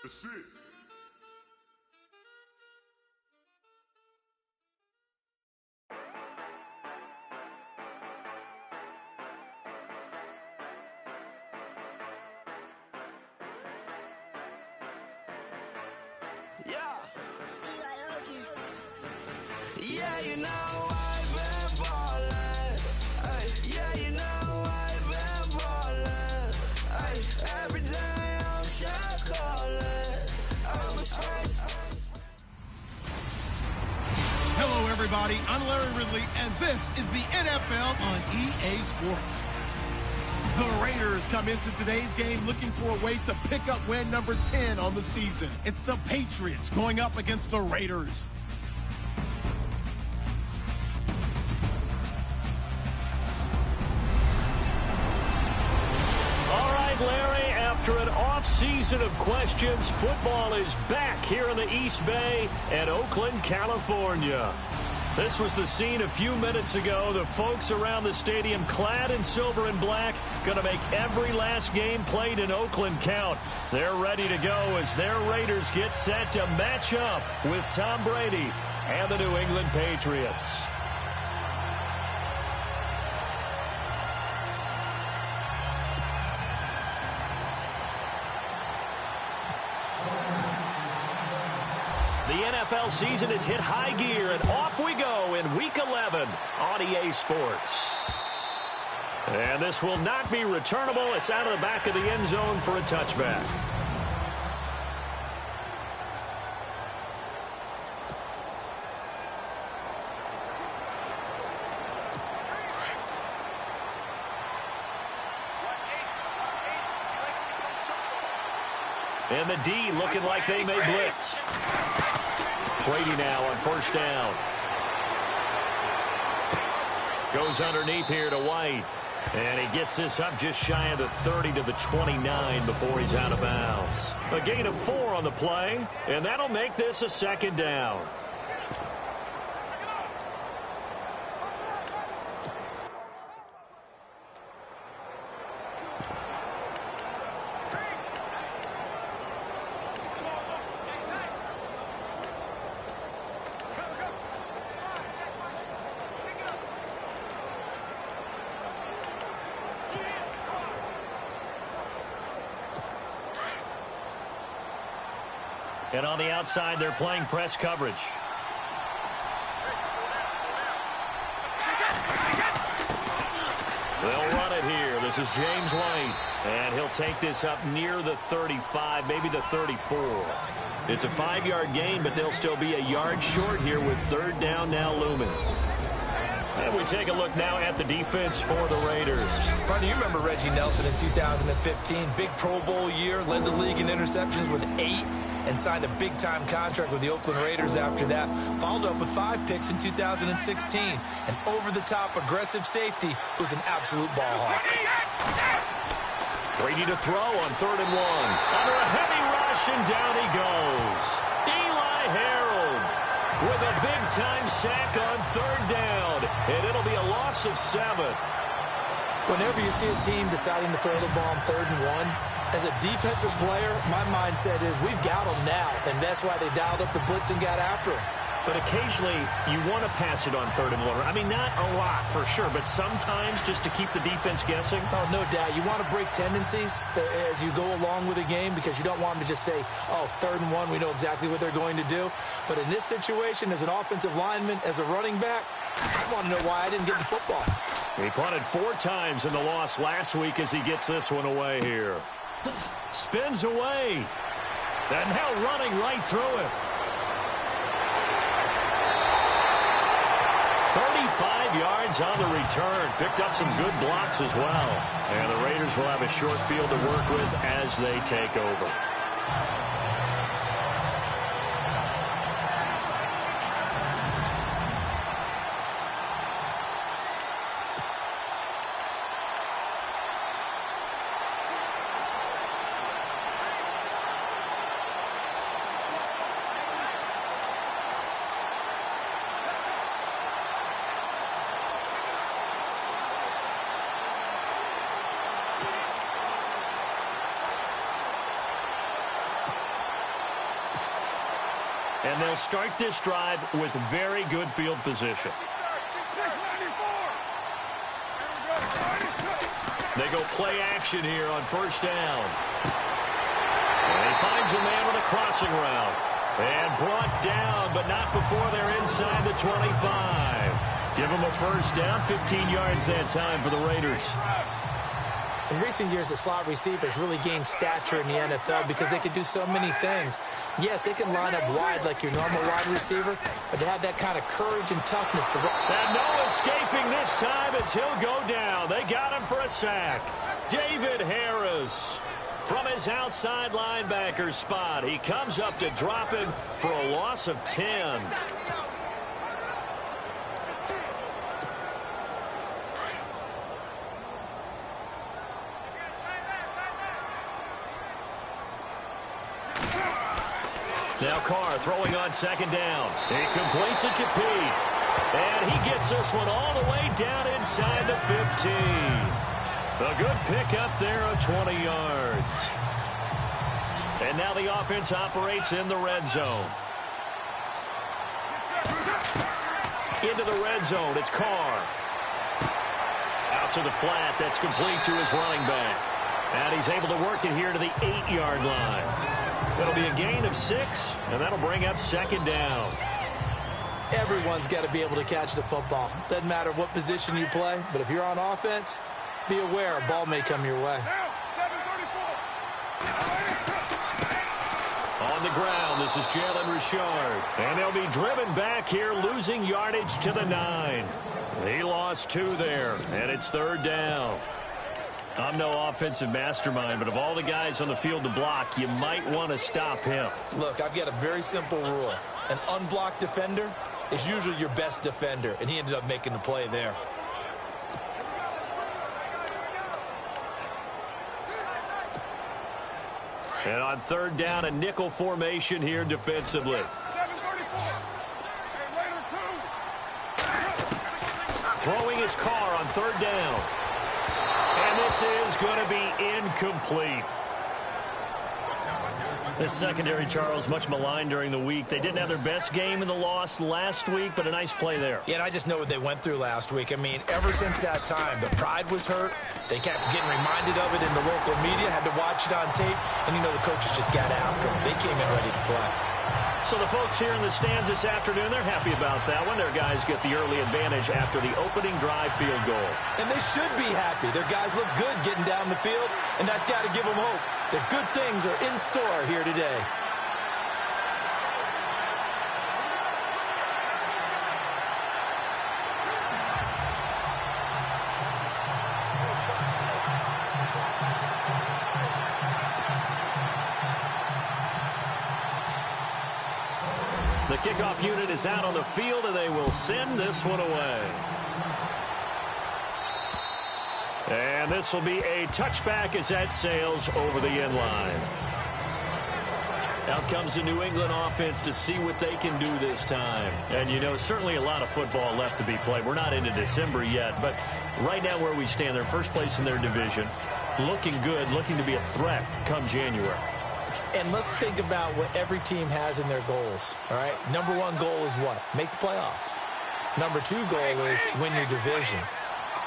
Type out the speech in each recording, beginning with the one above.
That's it. Yeah, you know I've been ballin'. Ay, yeah, you know I've been ballin'. Ay, every day I'm shot callin'. I'm a spray. Hello, everybody. I'm Larry Ridley, and this is the NFL on EA Sports. The Raiders come into today's game looking for a way to pick up win number 10 on the season. It's the Patriots going up against the Raiders. Larry, after an off-season of questions, football is back here in the East Bay at Oakland, California. This was the scene a few minutes ago. The folks around the stadium clad in silver and black going to make every last game played in Oakland count. They're ready to go as their Raiders get set to match up with Tom Brady and the New England Patriots. The NFL season has hit high gear, and off we go in Week 11 on EA Sports. And this will not be returnable. It's out of the back of the end zone for a touchback. And the D looking like they may blitz. Brady now on first down. Goes underneath here to White. And he gets this up just shy of the 30 to the 29 before he's out of bounds. A gain of 4 on the play, and that'll make this a second down. And on the outside, they're playing press coverage. They'll run it here. This is James White. And he'll take this up near the 35, maybe the 34. It's a 5-yard gain, but they'll still be a yard short here with third down now looming. And we take a look now at the defense for the Raiders. Buddy, you remember Reggie Nelson in 2015. Big Pro Bowl year, led the league in interceptions with 8. And signed a big-time contract with the Oakland Raiders after that. Followed up with 5 picks in 2016. An over-the-top aggressive safety who's an absolute ball hawk. Brady to throw on 3rd and 1. Under a heavy rush, and down he goes. Eli Harold with a big-time sack on 3rd down. And it'll be a loss of 7. Whenever you see a team deciding to throw the ball on 3rd and 1, as a defensive player, my mindset is we've got them now, and that's why they dialed up the blitz and got after him. But occasionally, you want to pass it on 3rd and 1. I mean, not a lot for sure, but sometimes just to keep the defense guessing. Oh, no doubt. You want to break tendencies as you go along with a game because you don't want them to just say, oh, 3rd and 1, we know exactly what they're going to do. But in this situation, as an offensive lineman, as a running back, I want to know why I didn't get the football. He punted 4 times in the loss last week as he gets this one away here. Spins away. And now running right through it. 35 yards on the return. Picked up some good blocks as well. And the Raiders will have a short field to work with as they take over. And they'll start this drive with very good field position. They go play action here on first down. And he finds a man with a crossing route. And brought down, but not before they're inside the 25. Give them a first down, 15 yards that time for the Raiders. In recent years, the slot receivers really gained stature in the NFL because they can do so many things. Yes, they can line up wide like your normal wide receiver, but they have that kind of courage and toughness to run. And no escaping this time as he'll go down. They got him for a sack. David Harris from his outside linebacker spot. He comes up to drop him for a loss of 10. Now Carr throwing on second down. He completes it to Pete. And he gets this one all the way down inside the 15. A good pickup there of 20 yards. And now the offense operates in the red zone. Into the red zone, it's Carr. Out to the flat, that's complete to his running back. And he's able to work it here to the 8-yard line. It'll be a gain of 6, and that'll bring up second down. Everyone's got to be able to catch the football. Doesn't matter what position you play, but if you're on offense, be aware a ball may come your way. On the ground, this is Jalen Richard. And they'll be driven back here, losing yardage to the 9. He lost 2 there, and it's third down. I'm no offensive mastermind, but of all the guys on the field to block, you might want to stop him. Look, I've got a very simple rule. An unblocked defender is usually your best defender, and he ended up making the play there. And on third down, a nickel formation here defensively. Throwing his Carr on third down. And this is going to be incomplete. This secondary, Charles, much maligned during the week. They didn't have their best game in the loss last week, but a nice play there. Yeah, and I just know what they went through last week. I mean, ever since that time, the pride was hurt. They kept getting reminded of it in the local media, had to watch it on tape, and, you know, the coaches just got after them. They came in ready to play. So the folks here in the stands this afternoon, they're happy about that one. Their guys get the early advantage after the opening drive field goal. And they should be happy. Their guys look good getting down the field, and that's got to give them hope that good things are in store here today. The kickoff unit is out on the field, and they will send this one away. And this will be a touchback as that sails over the end line. Out comes the New England offense to see what they can do this time. And, you know, certainly a lot of football left to be played. We're not into December yet, but right now where we stand, they're first place in their division. Looking good, looking to be a threat come January. And let's think about what every team has in their goals, all right? Number 1 goal is what? Make the playoffs. Number 2 goal is win your division.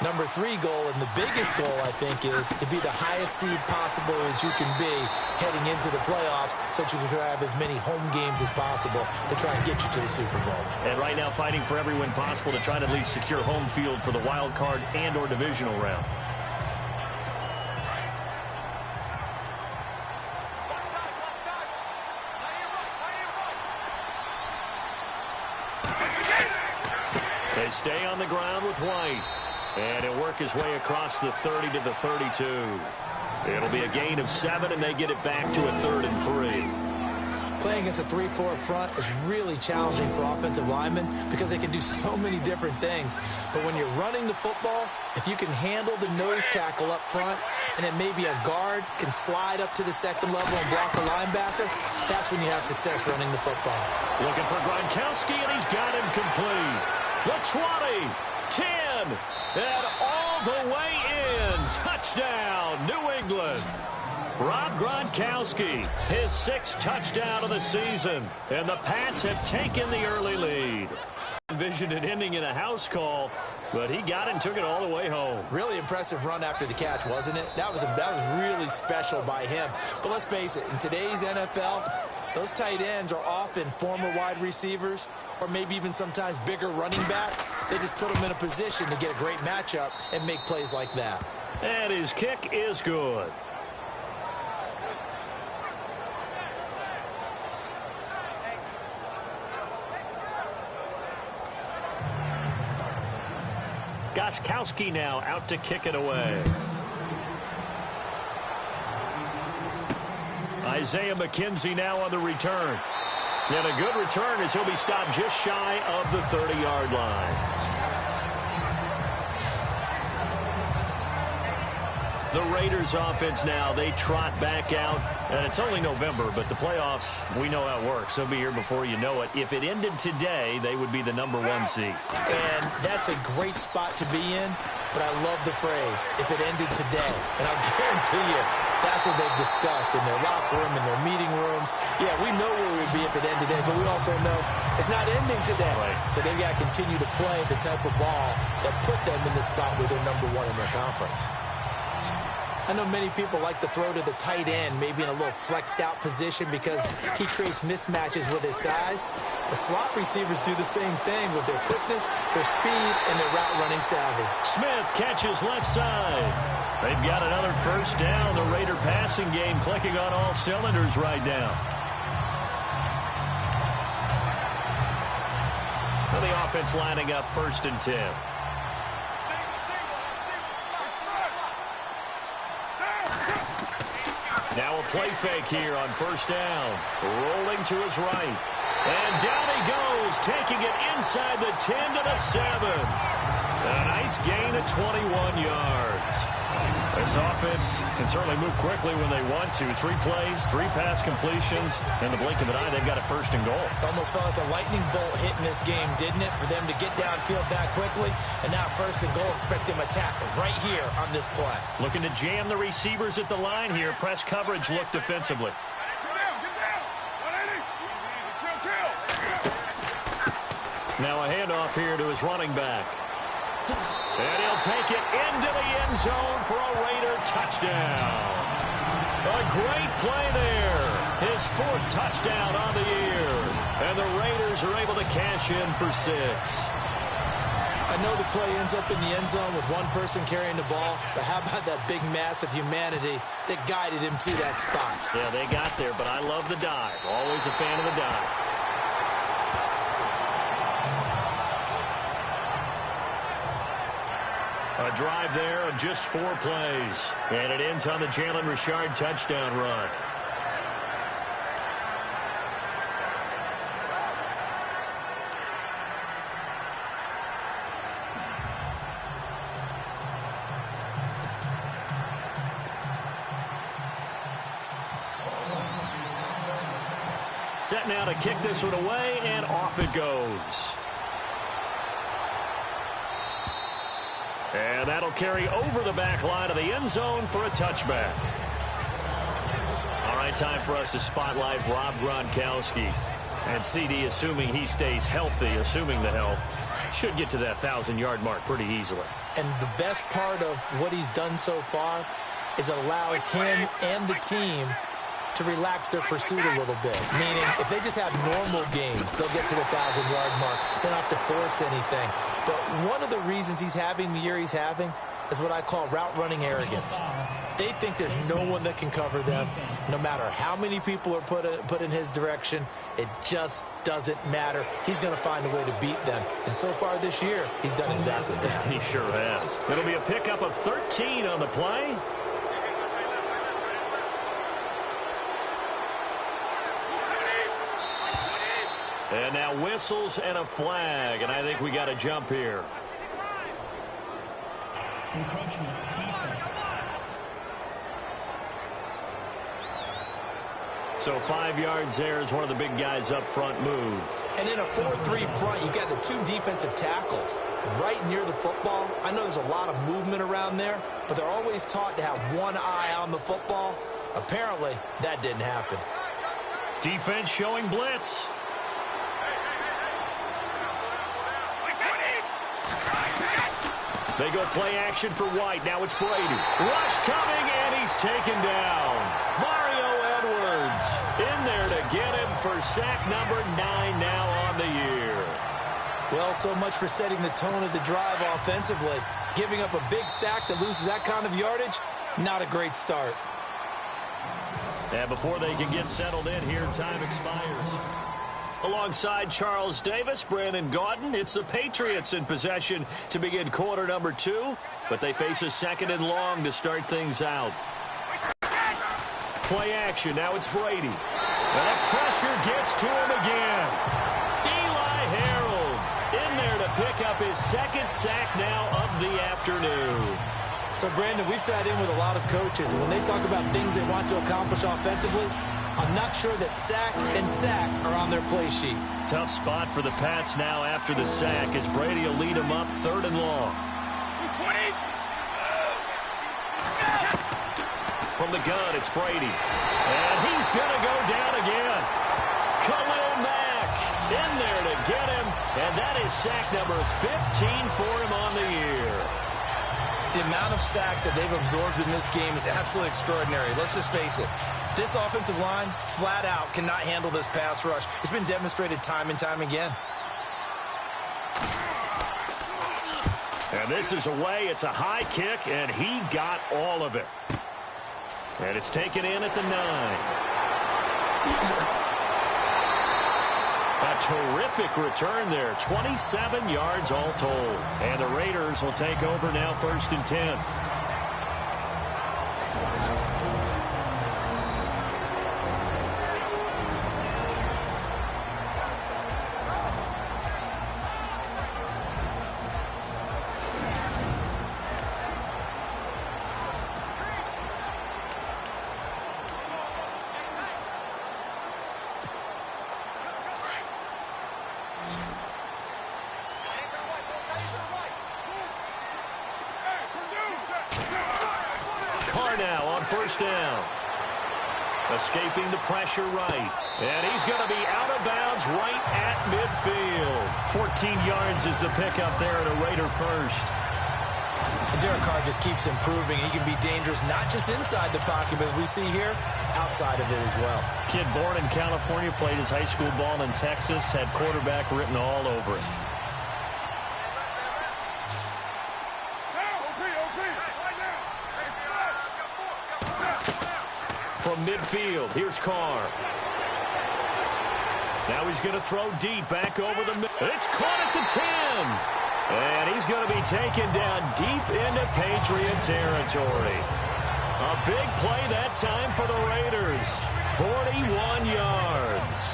Number 3 goal, and the biggest goal, I think, is to be the highest seed possible that you can be heading into the playoffs so that you can have as many home games as possible to try and get you to the Super Bowl. And right now fighting for every win possible to try to at least secure home field for the wild card and or divisional round. They stay on the ground with White. And he'll work his way across the 30 to the 32. It'll be a gain of 7, and they get it back to a 3rd and 3. Playing against a 3-4 front is really challenging for offensive linemen because they can do so many different things. But when you're running the football, if you can handle the nose tackle up front, and then maybe a guard can slide up to the second level and block a linebacker, that's when you have success running the football. Looking for Gronkowski, and he's got him complete. The 20, 10, and all the way in. Touchdown, New England. Rob Gronkowski, his 6th touchdown of the season, and the Pats have taken the early lead. Envisioned it ending in a house call, but he got it and took it all the way home. Really impressive run after the catch, wasn't it? That was really special by him. But let's face it, in today's NFL, those tight ends are often former wide receivers or maybe even sometimes bigger running backs. They just put them in a position to get a great matchup and make plays like that. And his kick is good. Gronkowski now out to kick it away. Isaiah McKenzie now on the return. And a good return as he'll be stopped just shy of the 30-yard line. The Raiders offense now, they trot back out. And it's only November, but the playoffs, we know how it works. They'll be here before you know it. If it ended today, they would be the #1 seed. And that's a great spot to be in, but I love the phrase, if it ended today. And I'll guarantee you, that's what they've discussed in their locker room, in their meeting rooms. Yeah, we know where we would be if it ended today, but we also know it's not ending today. Right. So they've got to continue to play the type of ball that put them in the spot where they're #1 in their conference. I know many people like to throw to the tight end, maybe in a little flexed out position because he creates mismatches with his size. The slot receivers do the same thing with their quickness, their speed, and their route running savvy. Smith catches left side. They've got another first down. The Raider passing game clicking on all cylinders right now. For the offense lining up 1st and 10. Now a play fake here on 1st down. Rolling to his right. And down he goes, taking it inside the 10 to the 7. A nice gain of 21 yards. This offense can certainly move quickly when they want to. 3 plays, 3 pass completions. In the blink of an eye, they've got a 1st and goal. Almost felt like a lightning bolt hit in this game, didn't it? For them to get downfield that quickly. And now 1st and goal, expect them to tackle right here on this play. Looking to jam the receivers at the line here. Press coverage look defensively. Now a handoff here to his running back. And he'll take it into the end zone for a Raider touchdown. A great play there. His 4th touchdown on the year. And the Raiders are able to cash in for 6. I know the play ends up in the end zone with one person carrying the ball, but how about that big mass of humanity that guided him to that spot? Yeah, they got there, but I love the dive. Always a fan of the dive. A drive there of just 4 plays. And it ends on the Jalen Richard touchdown run. Set now to kick this one away, and off it goes. And that'll carry over the back line of the end zone for a touchback. All right, time for us to spotlight Rob Gronkowski. And CD, assuming he stays healthy, assuming the health, should get to that 1,000-yard mark pretty easily. And the best part of what he's done so far is it allows him and the team to relax their pursuit a little bit. Meaning, if they just have normal games, they'll get to the 1,000-yard mark. They don't have to force anything. But one of the reasons he's having the year he's having is what I call route running arrogance. They think there's no one that can cover them. No matter how many people are put in his direction, it just doesn't matter. He's going to find a way to beat them. And so far this year, he's done exactly that. He sure has. It'll be a pickup of 13 on the play. And now whistles and a flag, and I think we got a jump here. Encroachment, defense. So 5 yards there as one of the big guys up front moved. And in a 4-3 front, you've got the 2 defensive tackles right near the football. I know there's a lot of movement around there, but they're always taught to have one eye on the football. Apparently, that didn't happen. Defense showing blitz. They go play action for White. Now it's Brady. Rush coming, and he's taken down. Mario Edwards in there to get him for sack number 9 now on the year. Well, so much for setting the tone of the drive offensively. Giving up a big sack that loses that kind of yardage, not a great start. And before they can get settled in here, time expires. Alongside Charles Davis, Brandon Gaudin, it's the Patriots in possession to begin quarter number 2, but they face a 2nd and long to start things out. Play action, now it's Brady. And that pressure gets to him again. Eli Harold in there to pick up his 2nd sack now of the afternoon. So, Brandon, we've sat in with a lot of coaches, and when they talk about things they want to accomplish offensively, I'm not sure that sack and sack are on their play sheet. Tough spot for the Pats now after the sack as Brady will lead them up 3rd and long. From the gun, it's Brady. And he's going to go down again. Khalil Mack in there to get him. And that is sack number 15 for him on the year. The amount of sacks that they've absorbed in this game is absolutely extraordinary. Let's just face it. This offensive line, flat out, cannot handle this pass rush. It's been demonstrated time and time again. And this is away. It's a high kick, and he got all of it. And it's taken in at the 9. A terrific return there. 27 yards all told. And the Raiders will take over now 1st and 10. Now on 1st down. Escaping the pressure right. And he's going to be out of bounds right at midfield. 14 yards is the pickup there at a Raider first. And Derek Carr just keeps improving. He can be dangerous not just inside the pocket, but as we see here, outside of it as well. Kid born in California, played his high school ball in Texas, had quarterback written all over it. From midfield, here's Carr. Now he's going to throw deep back over the middle. It's caught at the 10. And he's going to be taken down deep into Patriot territory. A big play that time for the Raiders. 41 yards.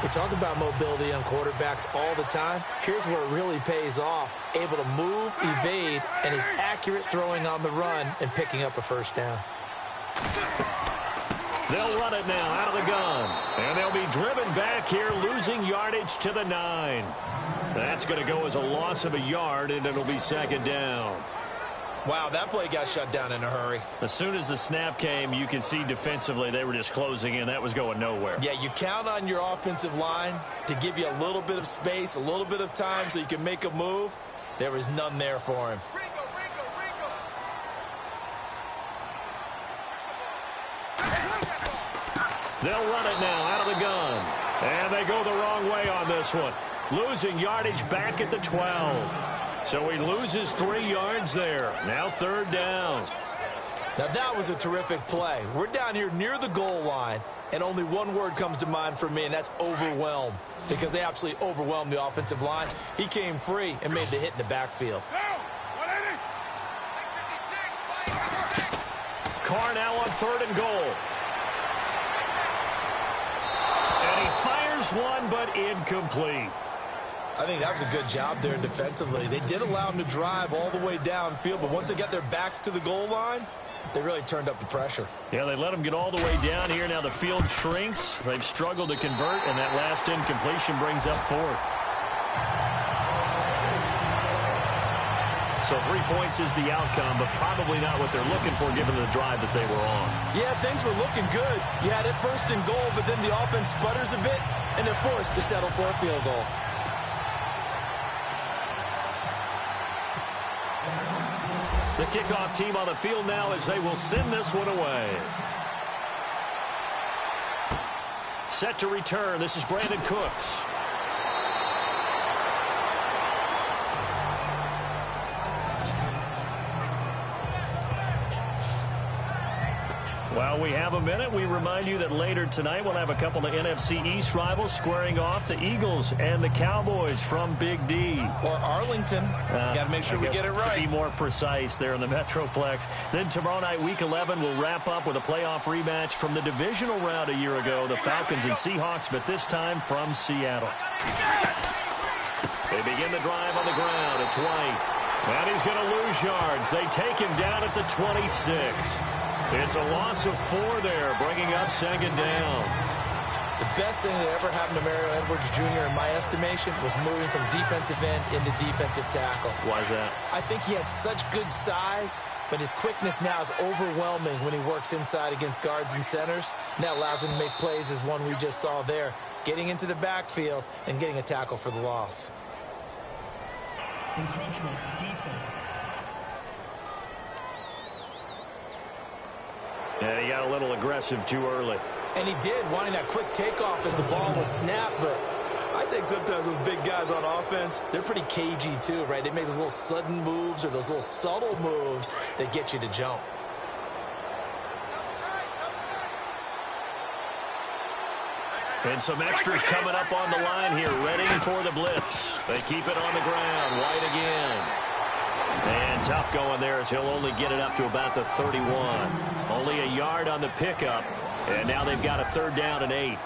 We talk about mobility on quarterbacks all the time. Here's where it really pays off. Able to move, evade, and is accurate throwing on the run and picking up a 1st down. They'll run it now out of the gun. And they'll be driven back here, losing yardage to the 9. That's going to go as a loss of a yard, and it'll be 2nd down. Wow, that play got shut down in a hurry. As soon as the snap came, you can see defensively they were just closing in. That was going nowhere. Yeah, you count on your offensive line to give you a little bit of space, a little bit of time so you can make a move. There was none there for him. They'll run it now out of the gun. And they go the wrong way on this one. Losing yardage back at the 12. So he loses 3 yards there. Now 3rd down. Now that was a terrific play. We're down here near the goal line, and only one word comes to mind for me, and that's overwhelmed. Because they absolutely overwhelmed the offensive line. He came free and made the hit in the backfield. Carr now on 3rd and goal. And he fires one, but incomplete. I think that was a good job there defensively. They did allow him to drive all the way downfield, but once they got their backs to the goal line, they really turned up the pressure. Yeah, they let him get all the way down here. Now the field shrinks. They've struggled to convert, and that last incompletion brings up 4th. So 3 points is the outcome, but probably not what they're looking for given the drive that they were on. Yeah, things were looking good. You had it first and goal, but then the offense sputters a bit, and they're forced to settle for a field goal. The kickoff team on the field now as they will send this one away. Set to return. This is Brandon Cooks. While we have a minute, we remind you that later tonight we'll have a couple of NFC East rivals squaring off, the Eagles and the Cowboys from Big D. Or Arlington. Got to make sure we get it right. To be more precise there in the Metroplex. Then tomorrow night, Week 11, will wrap up with a playoff rematch from the divisional round a year ago, the Falcons and Seahawks, but this time from Seattle. They begin the drive on the ground. It's White. And he's going to lose yards. They take him down at the 26. It's a loss of 4 there, bringing up second down. The best thing that ever happened to Mario Edwards Jr., in my estimation, was moving from defensive end into defensive tackle. Why is that? I think he had such good size, but his quickness now is overwhelming when he works inside against guards and centers. And that allows him to make plays as one we just saw there, getting into the backfield and getting a tackle for the loss. Encroachment, defense. Yeah, he got a little aggressive too early. And he did, wanting that quick takeoff as the ball was snapped, but I think sometimes those big guys on offense, they're pretty cagey too, right? They make those little sudden moves or those little subtle moves that get you to jump. And some extras coming up on the line here, ready for the blitz. They keep it on the ground. White again. And tough going there as he'll only get it up to about the 31. Only a yard on the pickup. And now they've got a 3rd down and 8.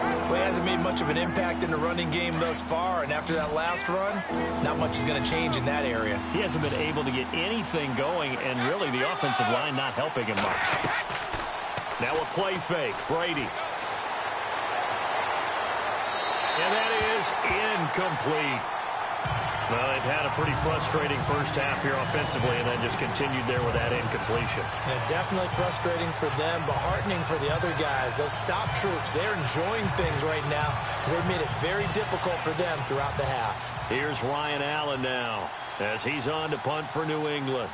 Well, he hasn't made much of an impact in the running game thus far. And after that last run, not much is going to change in that area. He hasn't been able to get anything going. And really the offensive line not helping him much. Now a play fake. Brady. And that is incomplete. Well, they've had a pretty frustrating first half here offensively and then just continued there with that incompletion. Yeah, definitely frustrating for them, but heartening for the other guys. Those stop troops, they're enjoying things right now because they've made it very difficult for them throughout the half. Here's Ryan Allen now as he's on to punt for New England.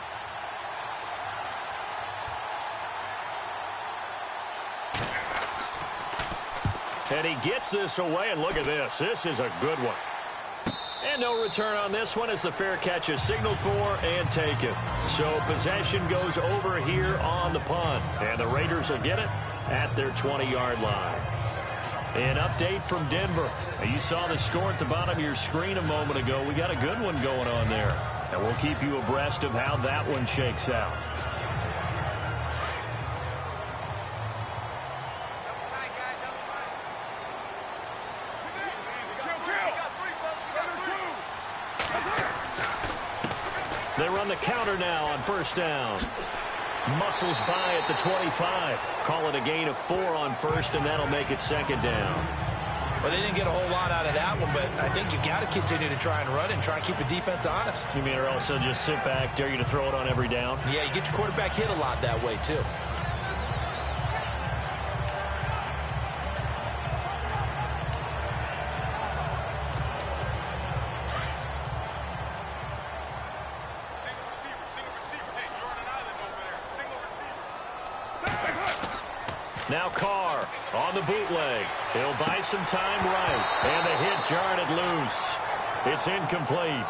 And he gets this away, and look at this. This is a good one. And no return on this one as the fair catch is signaled for and taken. So possession goes over here on the punt. And the Raiders will get it at their 20-yard line. An update from Denver. You saw the score at the bottom of your screen a moment ago. We got a good one going on there. And we'll keep you abreast of how that one shakes out. They run the counter now on first down. Muscles by at the 25. Call it a gain of 4 on first, and that'll make it second down. Well, they didn't get a whole lot out of that one, but I think you got to continue to try and run and try and keep the defense honest. You mean or also just sit back, dare you to throw it on every down? Yeah, you get your quarterback hit a lot that way, too. Now Carr on the bootleg. He'll buy some time right. And the hit jarred it loose. It's incomplete.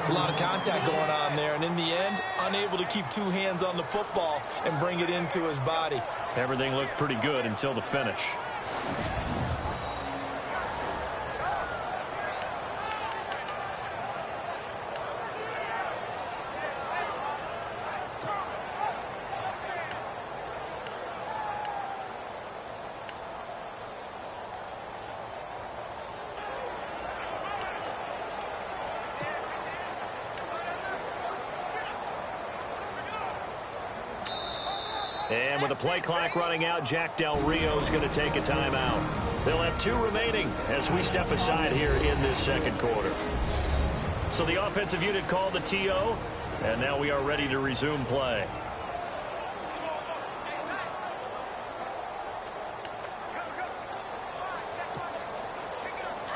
It's a lot of contact going on there. And in the end, unable to keep 2 hands on the football and bring it into his body. Everything looked pretty good until the finish. And with the play clock running out, Jack Del Rio is going to take a timeout. They'll have 2 remaining as we step aside here in this second quarter. So the offensive unit called the TO, and now we are ready to resume play.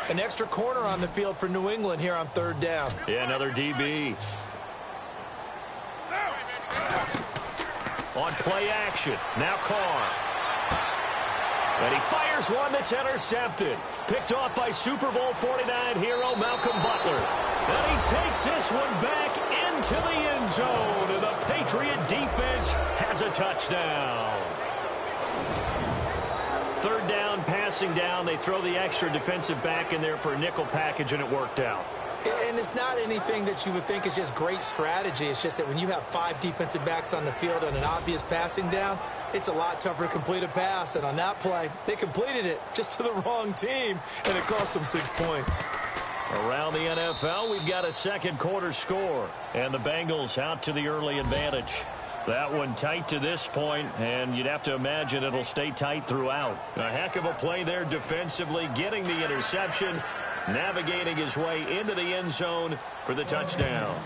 An extra corner on the field for New England here on 3rd down. Yeah, another DB. On play action. Now Carr. And he fires one that's intercepted. Picked off by Super Bowl 49 hero Malcolm Butler. And he takes this one back into the end zone. And the Patriot defense has a touchdown. 3rd down, passing down. They throw the extra defensive back in there for a nickel package, and it worked out. And it's not anything that you would think is just great strategy. It's just that when you have 5 defensive backs on the field on an obvious passing down, it's a lot tougher to complete a pass. And on that play, they completed it just to the wrong team, and it cost them 6 points. Around the NFL, we've got a second quarter score, and the Bengals out to the early advantage. That one tight to this point, and you'd have to imagine it'll stay tight throughout. A heck of a play there defensively, getting the interception, navigating his way into the end zone for the touchdown.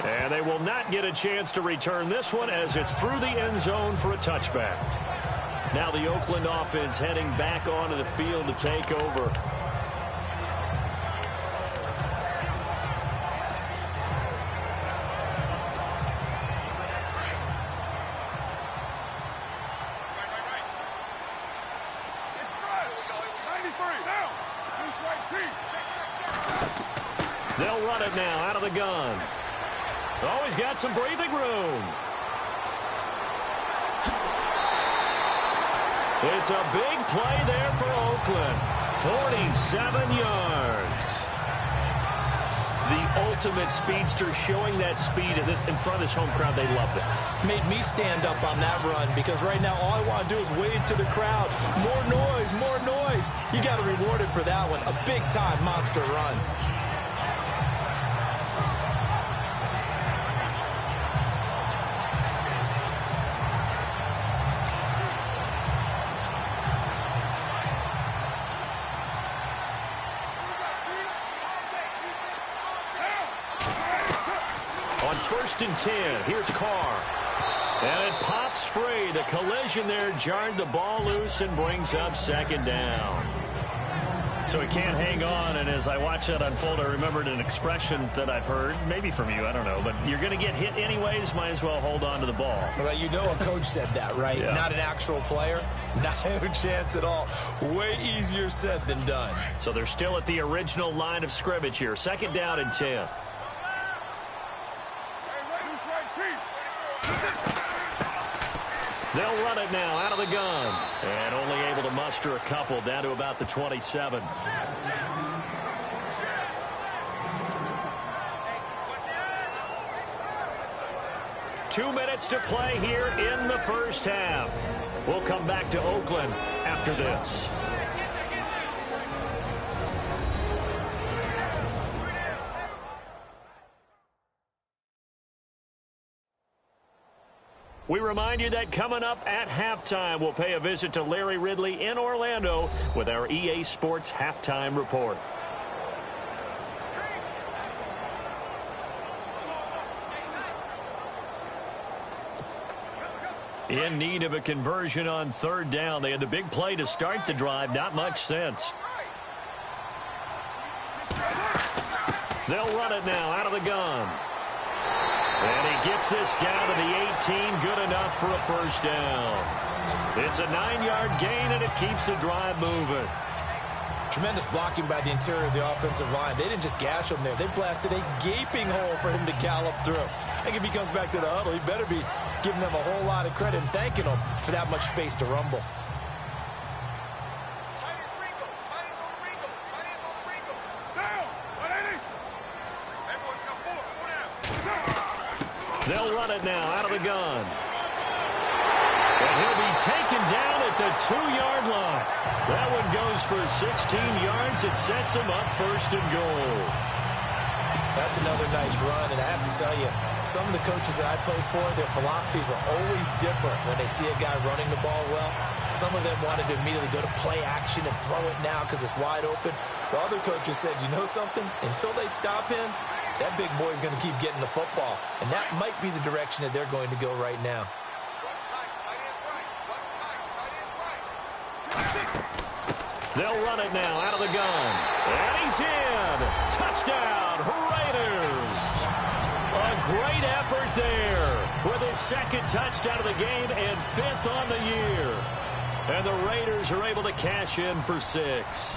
And they will not get a chance to return this one as it's through the end zone for a touchback. Now the Oakland offense heading back onto the field to take over. They'll run it now out of the gun. Oh, he's got some breathing room. It's a big play there for Oakland. 47 yards. The ultimate speedster, showing that speed in front of this home crowd. They love it. Made me stand up on that run because right now all I want to do is wave to the crowd. More noise, more noise. You got to reward it for that one. A big-time monster run. On 1st and 10, here's Carr. And it pops free. The collision there jarred the ball loose and brings up 2nd down. So he can't hang on, and as I watch that unfold, I remembered an expression that I've heard, maybe from you, I don't know, but you're going to get hit anyways, might as well hold on to the ball. Well, you know a coach said that, right? Yeah. Not an actual player. No chance at all. Way easier said than done. So they're still at the original line of scrimmage here. 2nd down and 10. They'll run it now out of the gun. And only able to muster a couple down to about the 27. Two minutes to play here in the first half. We'll come back to Oakland after this. We remind you that coming up at halftime, we'll pay a visit to Larry Ridley in Orlando with our EA Sports Halftime Report. In need of a conversion on 3rd down. They had the big play to start the drive. Not much sense. They'll run it now out of the gun. And he gets this down to the 18. Good enough for a 1st down. It's a 9-yard gain, and it keeps the drive moving. Tremendous blocking by the interior of the offensive line. They didn't just gash him there. They blasted a gaping hole for him to gallop through. I think if he comes back to the huddle, he better be giving them a whole lot of credit and thanking them for that much space to rumble. They'll run it now out of the gun. And he'll be taken down at the 2-yard line. That one goes for 16 yards. It sets him up 1st and goal. That's another nice run, and I have to tell you, some of the coaches that I played for, their philosophies were always different when they see a guy running the ball well. Some of them wanted to immediately go to play action and throw it now because it's wide open. While other coaches said, you know something? Until they stop him, that big boy's going to keep getting the football. And that might be the direction that they're going to go right now. They'll run it now out of the gun. And he's in. Touchdown, Raiders. A great effort there with his second touchdown of the game and 5th on the year. And the Raiders are able to cash in for 6.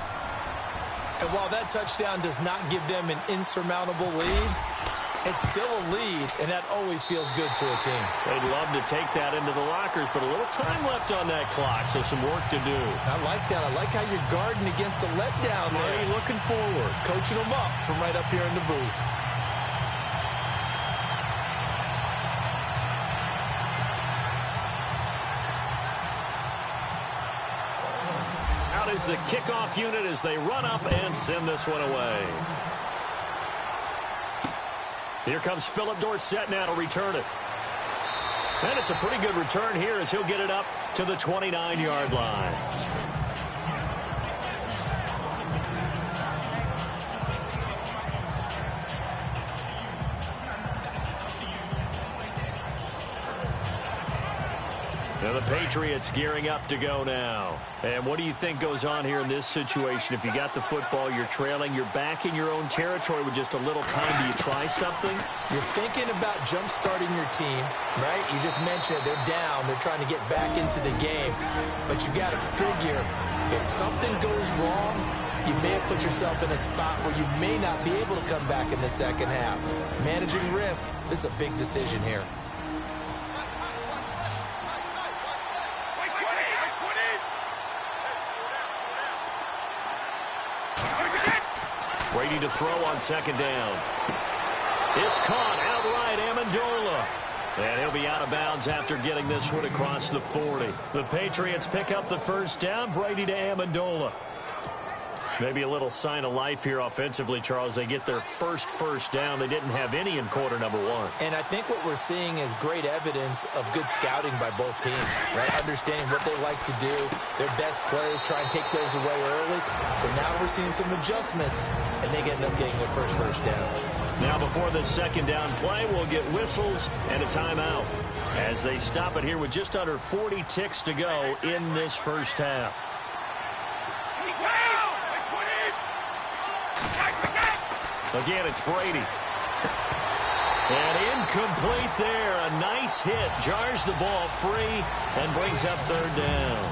And while that touchdown does not give them an insurmountable lead, it's still a lead, and that always feels good to a team. They'd love to take that into the lockers, but a little time left on that clock, so some work to do. I like that. I like how you're guarding against a letdown there. Already looking forward. Coaching them up from right up here in the booth. Out is the kickoff unit as they run up and send this one away. Here comes Philip Dorsett now to return it. And it's a pretty good return here as he'll get it up to the 29-yard line. Now the Patriots gearing up to go now. And what do you think goes on here in this situation? If you got the football, you're trailing, you're back in your own territory with just a little time. Do you try something? You're thinking about jump-starting your team, right? You just mentioned it. They're down. They're trying to get back into the game. But you got to figure, if something goes wrong, you may have put yourself in a spot where you may not be able to come back in the second half. Managing risk, this is a big decision here. Brady to throw on second down. It's caught outright, Amendola. And he'll be out of bounds after getting this one across the 40. The Patriots pick up the first down. Brady to Amendola. Maybe a little sign of life here offensively, Charles. They get their first down. They didn't have any in quarter number 1. And I think what we're seeing is great evidence of good scouting by both teams, right? Understanding what they like to do, their best plays, try and take those away early. So now we're seeing some adjustments, and they end up getting their first down. Now before the second down play, we'll get whistles and a timeout as they stop it here with just under 40 ticks to go in this first half. Again, it's Brady. And incomplete there. A nice hit. Jars the ball free and brings up third down.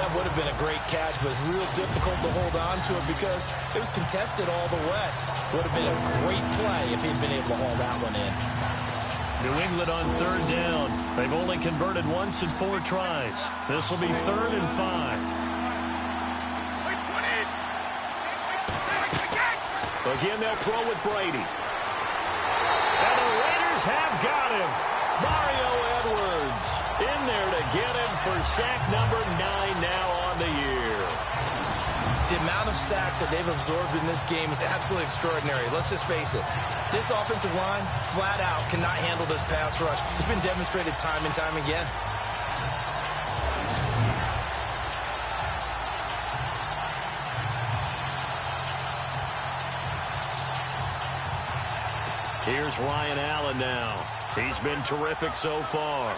That would have been a great catch, but it's real difficult to hold on to it because it was contested all the way. Would have been a great play if he'd been able to haul that one in. New England on third down. They've only converted once in 4 tries. This will be 3rd and 5. Again, they'll throw with Brady. And the Raiders have got him. Mario Edwards in there to get him for sack number 9 now on the year. The amount of sacks that they've absorbed in this game is absolutely extraordinary. Let's just face it. This offensive line, flat out, cannot handle this pass rush. It's been demonstrated time and time again. Here's Ryan Allen now. He's been terrific so far.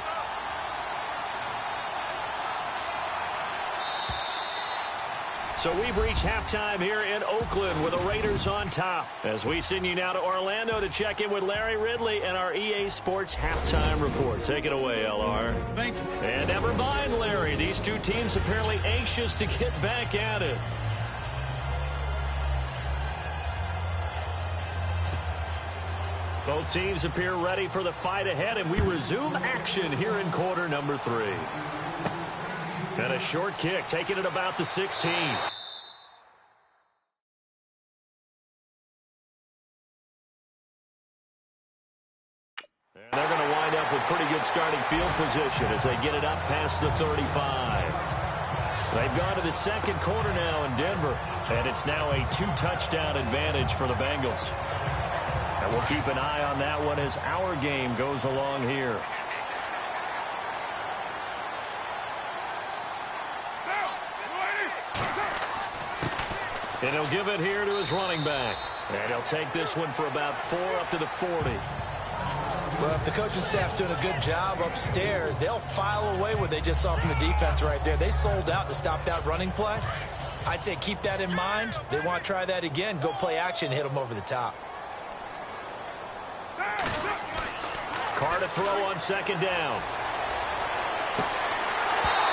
So we've reached halftime here in Oakland with the Raiders on top. As we send you now to Orlando to check in with Larry Ridley and our EA Sports halftime report. Take it away, LR. Thanks. And never mind, Larry. These two teams apparently anxious to get back at it. Both teams appear ready for the fight ahead, and we resume action here in quarter number 3. And a short kick, taking it about the 16. And they're going to wind up with pretty good starting field position as they get it up past the 35. They've gone to the second quarter now in Denver, and it's now a 2-touchdown advantage for the Bengals. And we'll keep an eye on that one as our game goes along here. And he'll give it here to his running back. And he'll take this one for about 4 up to the 40. Well, if the coaching staff's doing a good job upstairs, they'll file away what they just saw from the defense right there. They sold out to stop that running play. I'd say keep that in mind. They want to try that again. Go play action, hit them over the top. Carr to throw on second down.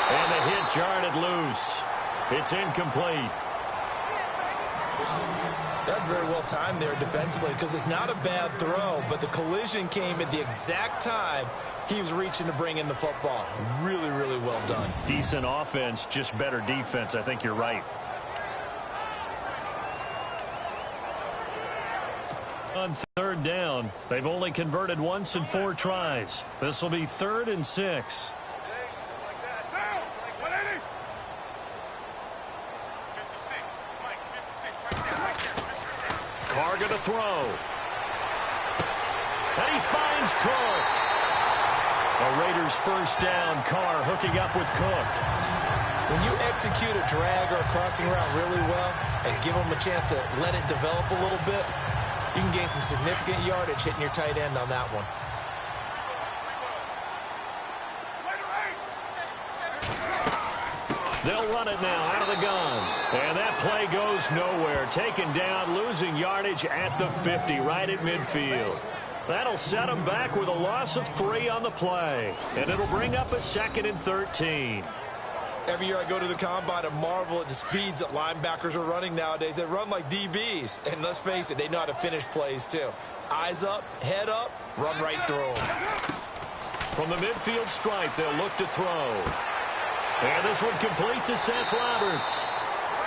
And the hit jarred it loose. It's incomplete. That's very well timed there defensively because it's not a bad throw, but the collision came at the exact time he was reaching to bring in the football. Really, really well done. Decent offense, just better defense. I think you're right. On third down, they've only converted once in 4 tries. This will be 3rd and 6. Carr going to throw. And he finds Cook. A Raiders first down. Carr hooking up with Cook. When you execute a drag or a crossing route really well and give them a chance to let it develop a little bit, you can gain some significant yardage hitting your tight end on that one. They'll run it now out of the gun. And that play goes nowhere. Taken down, losing yardage at the 50, right at midfield. That'll set them back with a loss of 3 on the play. And it'll bring up a 2nd and 13. Every year I go to the combine and marvel at the speeds that linebackers are running nowadays. They run like DBs. And let's face it, they know how to finish plays too. Eyes up, head up, run right through them. From the midfield stripe, they'll look to throw. And this one complete to Seth Roberts.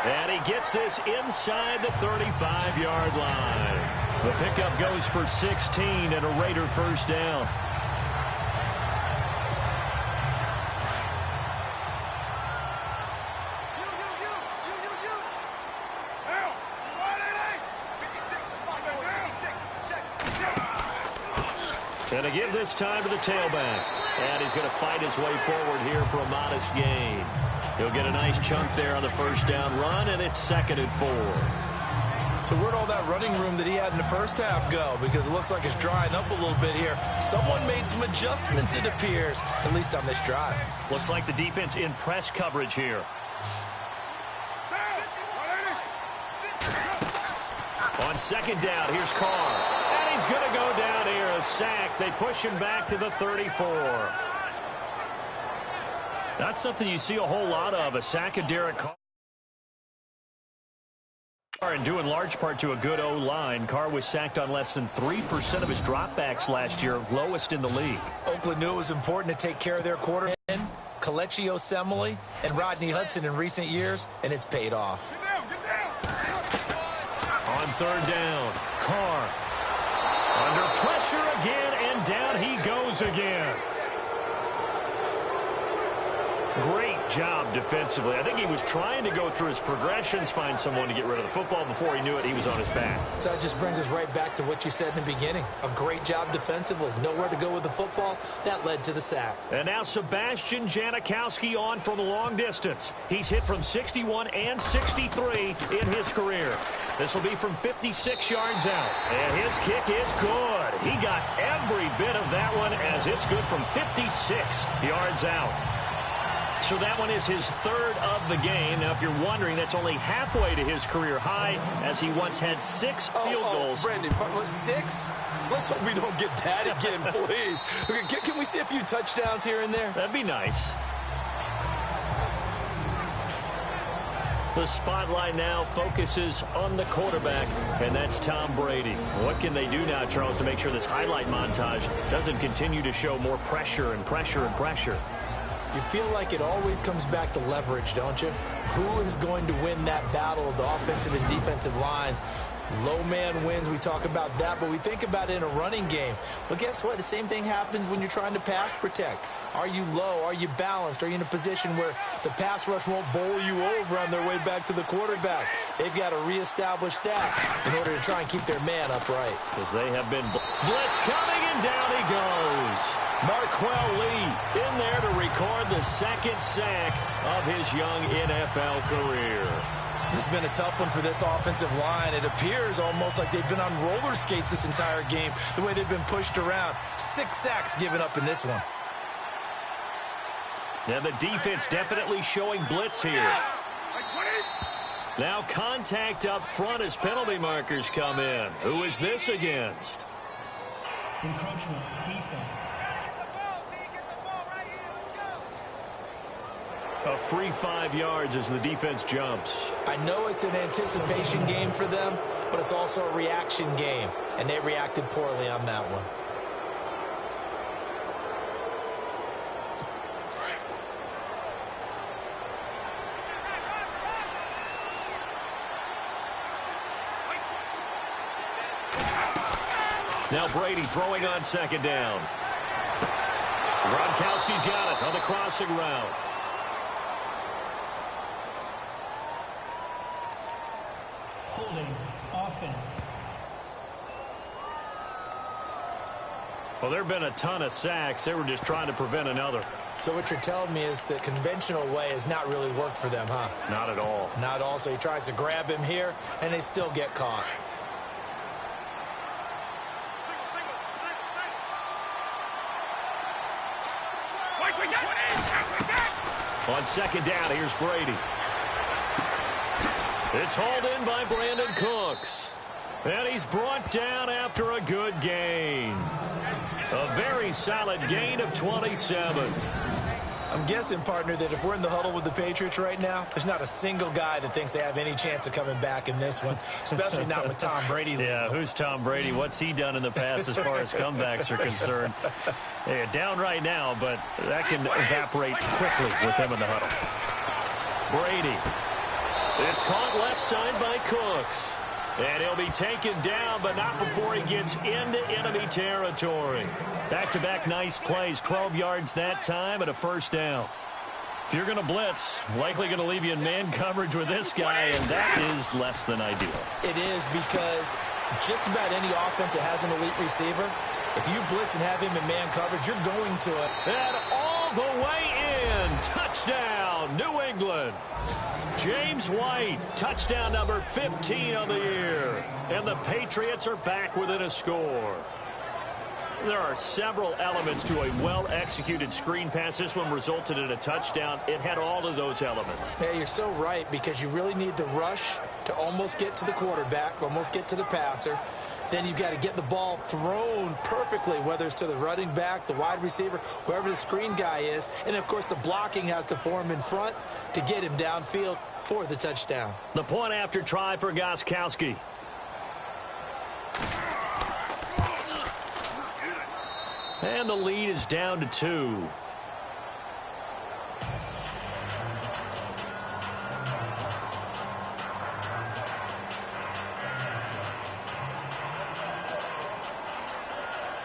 And he gets this inside the 35-yard line. The pickup goes for 16 and a Raider first down. And again this time to the tailback. And he's going to fight his way forward here for a modest gain. He'll get a nice chunk there on the first down run, and it's 2nd and 4. So where'd all that running room that he had in the first half go? Because it looks like it's drying up a little bit here. Someone made some adjustments, it appears, at least on this drive. Looks like the defense in press coverage here. On second down, here's Carr. And he's going to go down here, a sack. They push him back to the 34. Not something you see a whole lot of, a sack of Derek Carr. And due in large part to a good O-line, Carr was sacked on less than 3% of his dropbacks last year, lowest in the league. Oakland knew it was important to take care of their quarterback, Kelechi Osemele and Rodney Hudson in recent years, and it's paid off. On third down, Carr under pressure again, and down he goes again. Great job defensively. I think he was trying to go through his progressions, find someone to get rid of the football. Before he knew it, he was on his back. So that just brings us right back to what you said in the beginning. A great job defensively. Nowhere to go with the football. That led to the sack. And now Sebastian Janikowski on from long distance. He's hit from 61 and 63 in his career. This will be from 56 yards out. And his kick is good. He got every bit of that one as it's good from 56 yards out. So that one is his 3rd of the game. Now, if you're wondering, that's only halfway to his career high, as he once had 6 field goals. Brandon, 6? Let's hope we don't get that again, please. Okay, can we see a few touchdowns here and there? That'd be nice. The spotlight now focuses on the quarterback, and that's Tom Brady. What can they do now, Charles, to make sure this highlight montage doesn't continue to show more pressure and pressure and pressure? You feel like it always comes back to leverage, don't you? Who is going to win that battle of the offensive and defensive lines? Low man wins. We talk about that, but we think about it in a running game. Well, guess what? The same thing happens when you're trying to pass protect. Are you low? Are you balanced? Are you in a position where the pass rush won't bowl you over on their way back to the quarterback? They've got to reestablish that in order to try and keep their man upright. Because they have been blitz coming, and down he goes. Marquell Lee in there to record the second sack of his young NFL career. This has been a tough one for this offensive line. It appears almost like they've been on roller skates this entire game, the way they've been pushed around. 6 sacks given up in this one. And the defense definitely showing blitz here. Now contact up front as penalty markers come in. Who is this against? Encroachment defense. A free 5 yards as the defense jumps. I know it's an anticipation game for them, but it's also a reaction game, and they reacted poorly on that one. Now Brady throwing on second down. Gronkowski's got it on the crossing route. Holding offense. Well, there have been a ton of sacks. They were just trying to prevent another. So what you're telling me is the conventional way has not really worked for them, huh? Not at all. Not at all. So he tries to grab him here, and they still get caught. On second down, here's Brady. It's hauled in by Brandon Cooks. And he's brought down after a good gain. A very solid gain of 27. I'm guessing, partner, that if we're in the huddle with the Patriots right now, there's not a single guy that thinks they have any chance of coming back in this one, especially not with Tom Brady. Yeah, who's Tom Brady? What's he done in the past as far as comebacks are concerned? Yeah, down right now, but that can evaporate quickly with him in the huddle. Brady. It's caught left side by Cooks. And he'll be taken down, but not before he gets into enemy territory. Back-to-back nice plays, 12 yards that time and a first down. If you're going to blitz, likely going to leave you in man coverage with this guy, and that is less than ideal. It is, because just about any offense that has an elite receiver, if you blitz and have him in man coverage, you're going to it. And all the way in. Touchdown, New England. James White, touchdown number 15 on the year. And the Patriots are back within a score. There are several elements to a well-executed screen pass. This one resulted in a touchdown. It had all of those elements. Yeah, you're so right, because you really need the rush to almost get to the quarterback, almost get to the passer. Then you've got to get the ball thrown perfectly, whether it's to the running back, the wide receiver, whoever the screen guy is. And, of course, the blocking has to form in front to get him downfield for the touchdown. The point after try for Gronkowski. And the lead is down to 2.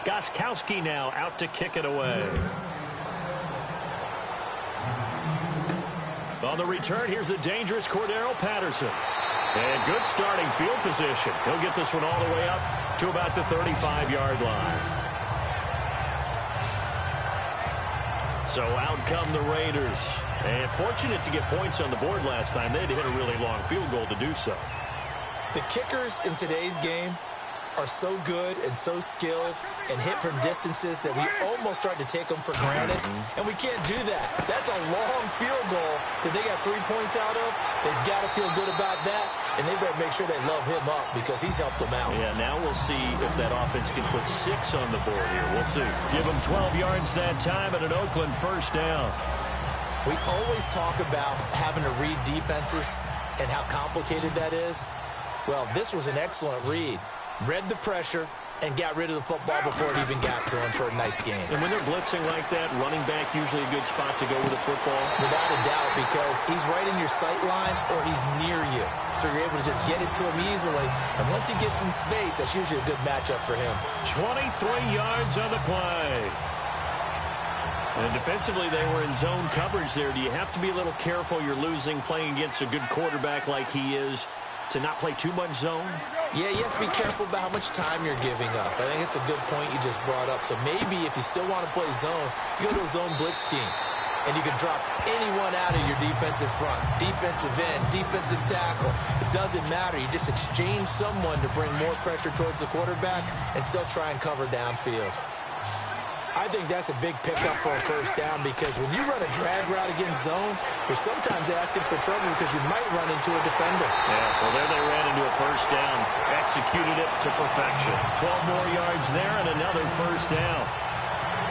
Gronkowski now out to kick it away. On the return, here's the dangerous Cordero Patterson. And good starting field position. He'll get this one all the way up to about the 35-yard line. So out come the Raiders. And fortunate to get points on the board last time. They had to hit a really long field goal to do so. The kickers in today's game are so good and so skilled and hit from distances that we almost start to take them for granted. And we can't do that. That's a long field goal that they got 3 points out of. They've got to feel good about that, and they better make sure they love him up because he's helped them out. Yeah, now we'll see if that offense can put 6 on the board here. We'll see. Give them 12 yards that time and an Oakland first down. We always talk about having to read defenses and how complicated that is. Well, this was an excellent read. Read the pressure, and got rid of the football before it even got to him for a nice gain. And when they're blitzing like that, running back usually a good spot to go with the football? Without a doubt, because he's right in your sight line or he's near you. So you're able to just get it to him easily. And once he gets in space, that's usually a good matchup for him. 23 yards on the play. And defensively, they were in zone coverage there. Do you have to be a little careful? You're losing playing against a good quarterback like he is to not play too much zone? Yeah, you have to be careful about how much time you're giving up. I think it's a good point you just brought up. So maybe if you still want to play zone, you go to a zone blitz scheme. And you can drop anyone out of your defensive front. Defensive end, defensive tackle. It doesn't matter. You just exchange someone to bring more pressure towards the quarterback and still try and cover downfield. I think that's a big pickup for a first down because when you run a drag route against zone, you're sometimes asking for trouble because you might run into a defender. Yeah, well, there they ran into a first down. Executed it to perfection. 12 more yards there and another first down.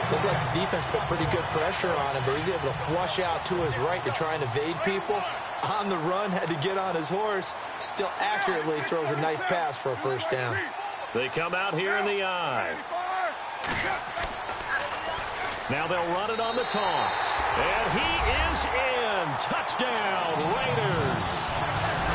Looked like the defense put pretty good pressure on him, but he's able to flush out to his right to try and evade people. On the run, had to get on his horse. Still accurately throws a nice pass for a first down. They come out here in the eye. Now they'll run it on the toss. And he is in. Touchdown, Raiders.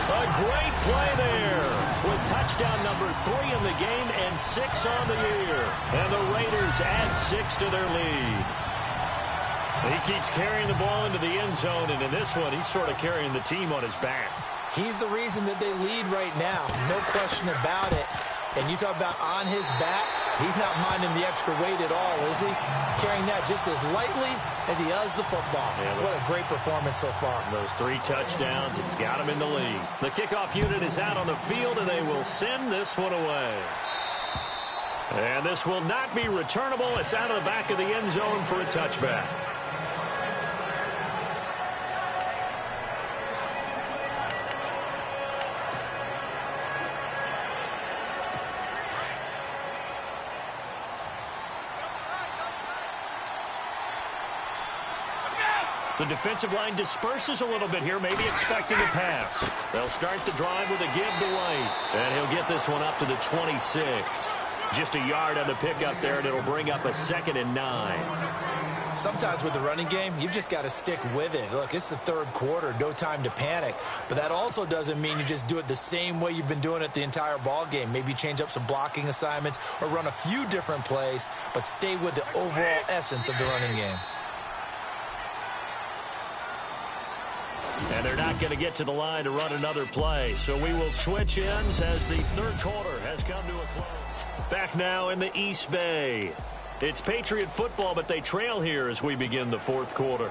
A great play there with touchdown number 3 in the game and 6 on the year. And the Raiders add 6 to their lead. He keeps carrying the ball into the end zone, and in this one, he's sort of carrying the team on his back. He's the reason that they lead right now. No question about it. And you talk about on his back, he's not minding the extra weight at all, is he? Carrying that just as lightly as he does the football. Yeah, what a great performance so far. Those 3 touchdowns, it's got him in the lead. The kickoff unit is out on the field, and they will send this one away. And this will not be returnable. It's out of the back of the end zone for a touchback. The defensive line disperses a little bit here, maybe expecting a pass. They'll start the drive with a give to White. And he'll get this one up to the 26. Just a yard on the pickup there, and it'll bring up a 2nd and 9. Sometimes with the running game, you've just got to stick with it. Look, it's the 3rd quarter, no time to panic. But that also doesn't mean you just do it the same way you've been doing it the entire ball game. Maybe change up some blocking assignments or run a few different plays, but stay with the overall essence of the running game. And they're not going to get to the line to run another play. So we will switch ends as the 3rd quarter has come to a close. Back now in the East Bay. It's Patriot football, but they trail here as we begin the 4th quarter.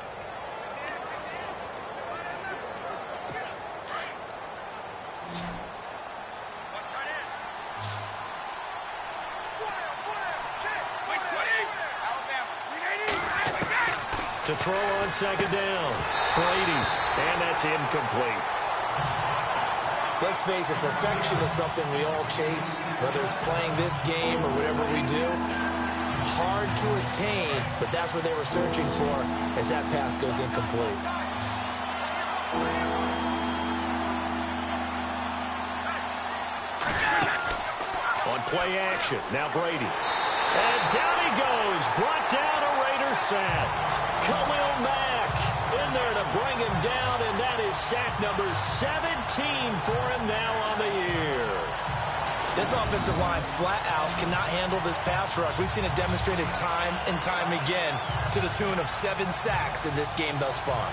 To throw on 2nd down. Brady. And that's incomplete. Let's face it, perfection is something we all chase, whether it's playing this game or whatever we do. Hard to attain, but that's what they were searching for as that pass goes incomplete. On play action, now Brady. And down he goes, brought down a Raiders sack. Khalil Mack in there to bring him down, and that is sack number 17 for him now on the year. This offensive line flat out cannot handle this pass rush. We've seen it demonstrated time and time again to the tune of 7 sacks in this game thus far.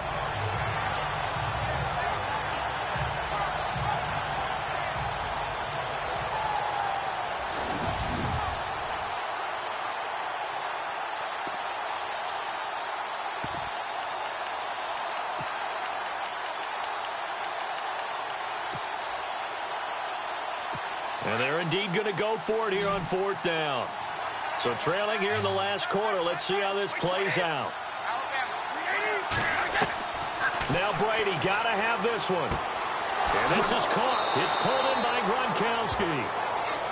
And they're indeed going to go for it here on 4th down. So trailing here in the last quarter. Let's see how this plays out. Now Brady got to have this one. And this is caught. It's pulled in by Gronkowski.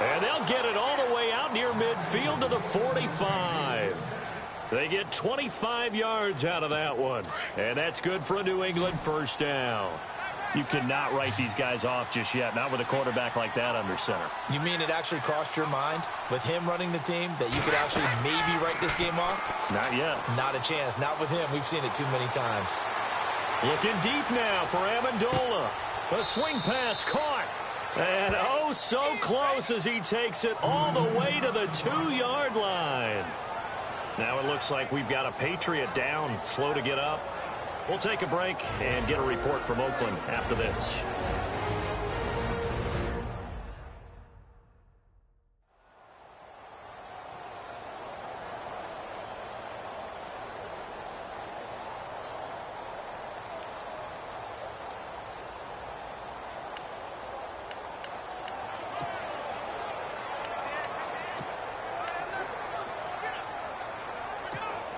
And they'll get it all the way out near midfield to the 45. They get 25 yards out of that one. And that's good for a New England first down. You cannot write these guys off just yet, not with a quarterback like that under center. You mean it actually crossed your mind with him running the team that you could actually maybe write this game off? Not yet. Not a chance. Not with him. We've seen it too many times. Looking deep now for Amendola. A swing pass caught. And oh, so close as he takes it all the way to the 2-yard line. Now it looks like we've got a Patriot down, slow to get up. We'll take a break and get a report from Oakland after this.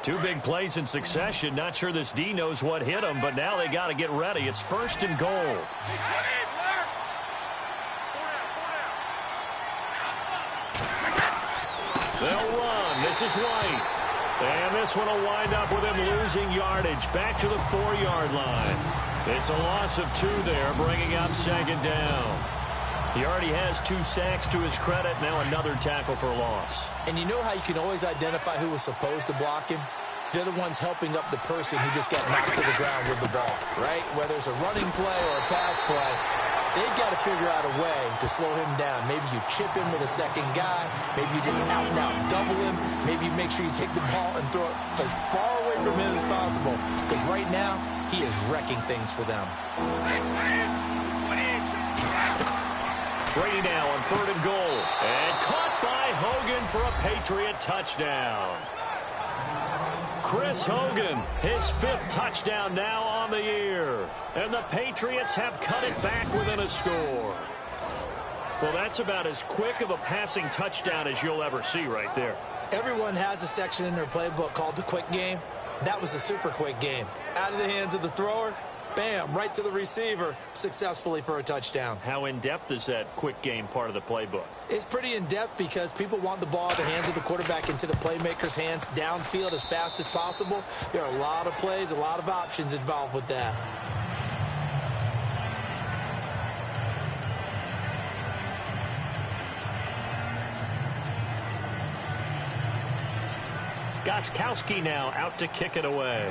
Two big plays in succession. Not sure this D knows what hit him, but now they got to get ready. It's 1st and goal. They'll run. This is White. And this one will wind up with him losing yardage. Back to the 4-yard line. It's a loss of 2 there, bringing up 2nd down. He already has 2 sacks to his credit. Now another tackle for loss. And you know how you can always identify who was supposed to block him? They're the ones helping up the person who just got knocked to the ground with the ball, right? Whether it's a running play or a pass play, they've got to figure out a way to slow him down. Maybe you chip him with a second guy. Maybe you just out-and-out double him. Maybe you make sure you take the ball and throw it as far away from him as possible. Because right now, he is wrecking things for them. Brady now on 3rd and goal. And caught by Hogan for a Patriot touchdown. Chris Hogan, his 5th touchdown now on the year. And the Patriots have cut it back within a score. Well, that's about as quick of a passing touchdown as you'll ever see right there. Everyone has a section in their playbook called the quick game. That was a super quick game. Out of the hands of the thrower, bam, right to the receiver, successfully for a touchdown. How in-depth is that quick game part of the playbook? It's pretty in-depth because people want the ball in the hands of the quarterback into the playmaker's hands downfield as fast as possible. There are a lot of plays, a lot of options involved with that. Gostkowski now out to kick it away.